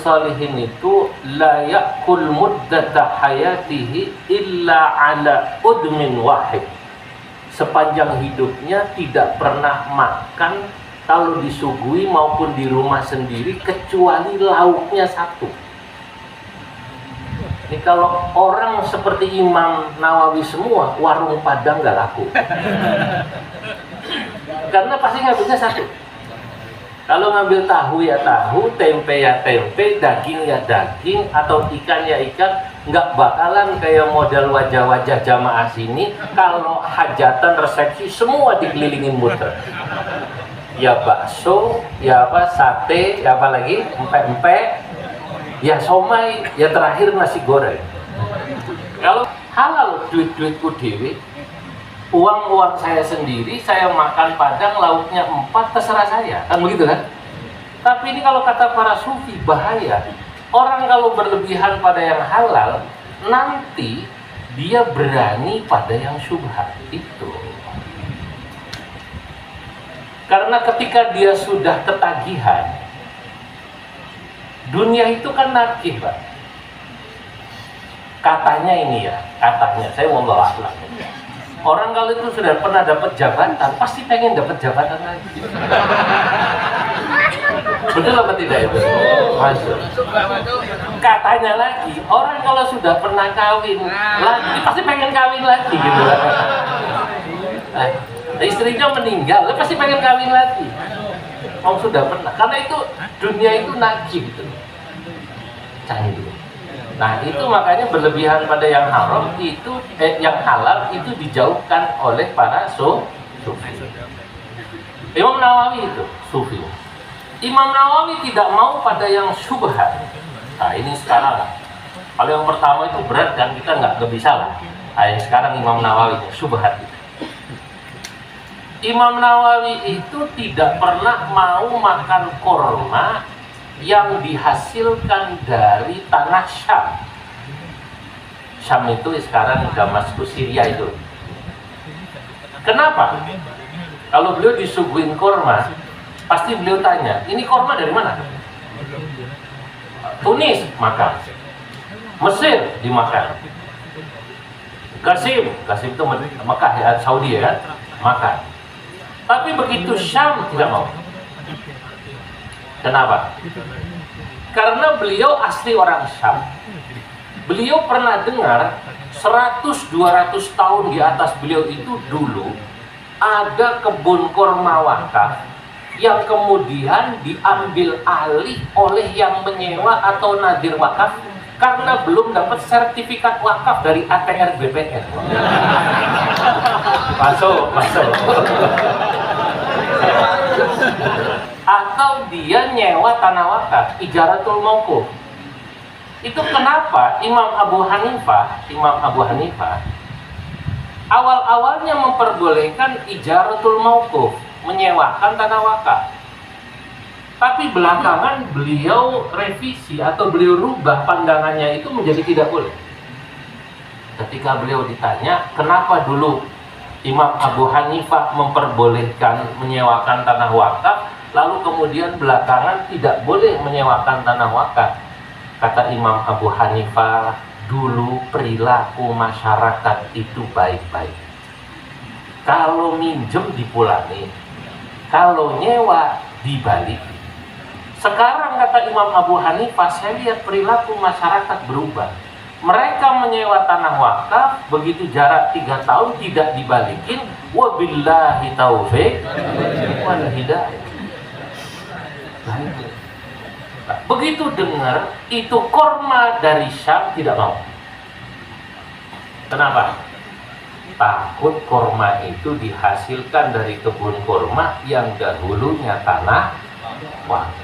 Salihin itu la yakul muddata hayatihi illa ala udmin wahid. Sepanjang hidupnya tidak pernah makan kalau disuguhi maupun di rumah sendiri kecuali lauknya satu. Ini kalau orang seperti Imam Nawawi semua, warung Padang nggak laku. Karena pasti ngambilnya satu. Kalau ngambil tahu ya tahu, tempe ya tempe, daging ya daging, atau ikan ya ikan, nggak bakalan kayak model wajah-wajah jamaah sini. Kalau hajatan resepsi semua dikelilingin muter. Ya bakso, ya apa sate, ya apa lagi, empek-empek, ya somai, ya terakhir nasi goreng. Kalau halal duit-duitku dewi, uang saya sendiri, saya makan Padang, lauknya 4, terserah saya, kan begitu kan? Tapi ini kalau kata para sufi, bahaya. Orang kalau berlebihan pada yang halal, nanti dia berani pada yang syubhat itu. Karena ketika dia sudah ketagihan, dunia itu kan nakih, Pak. Katanya ini ya, katanya, saya mau melak. Orang kalau itu sudah pernah dapat jabatan, pasti pengen dapat jabatan lagi. Betul apa tidak itu? Masuk. Katanya lagi, orang kalau sudah pernah kawin lagi, pasti pengen kawin lagi gitu. Nah, istrinya meninggal, pasti pengen kawin lagi. Oh sudah pernah, karena itu dunia itu najib gitu. Canggih. Nah itu makanya berlebihan pada yang haram itu, yang halal itu dijauhkan oleh para sufi. Imam Nawawi itu sufi. Imam Nawawi tidak mau pada yang syubhat. Nah ini sekarang lah. Kalau yang pertama itu berat dan kita nggak bisa lah. Nah yang sekarang Imam Nawawi syubhat. Imam Nawawi itu tidak pernah mau makan korma yang dihasilkan dari tanah Syam. Syam itu sekarang Damaskus, Syria itu. Kenapa? Kalau beliau disuguhin korma, pasti beliau tanya, ini korma dari mana? Tunis, makan. Mesir, dimakan. Qasim itu Mekah ya, Saudi ya kan? Makan. Tapi begitu Syam tidak mau. Kenapa? Karena beliau asli orang Syam. Beliau pernah dengar 100-200 tahun di atas beliau itu dulu ada kebun korma wakaf yang kemudian diambil alih oleh yang menyewa atau nadir wakaf karena belum dapat sertifikat wakaf dari ATR BPN. Masuk. Atau dia nyewa tanah wakaf, ijaratul mauquf. Itu kenapa Imam Abu Hanifah awal-awalnya memperbolehkan ijaratul mauquf, menyewakan tanah wakaf. Tapi belakangan beliau revisi atau beliau rubah pandangannya itu menjadi tidak boleh. Ketika beliau ditanya, kenapa dulu Imam Abu Hanifah memperbolehkan menyewakan tanah wakaf, lalu kemudian belakangan tidak boleh menyewakan tanah wakaf. Kata Imam Abu Hanifah, dulu perilaku masyarakat itu baik-baik. Kalau minjem dipulangin, kalau nyewa dibalikin. Sekarang kata Imam Abu Hanifah, saya lihat perilaku masyarakat berubah. Mereka menyewa tanah wakaf, begitu jarak 3 tahun tidak dibalikin, wabillahi taufiq wal hidayah. Nah, begitu dengar itu korma dari Syam tidak mau. Kenapa? Takut korma itu dihasilkan dari kebun korma yang dahulunya tanah wakaf.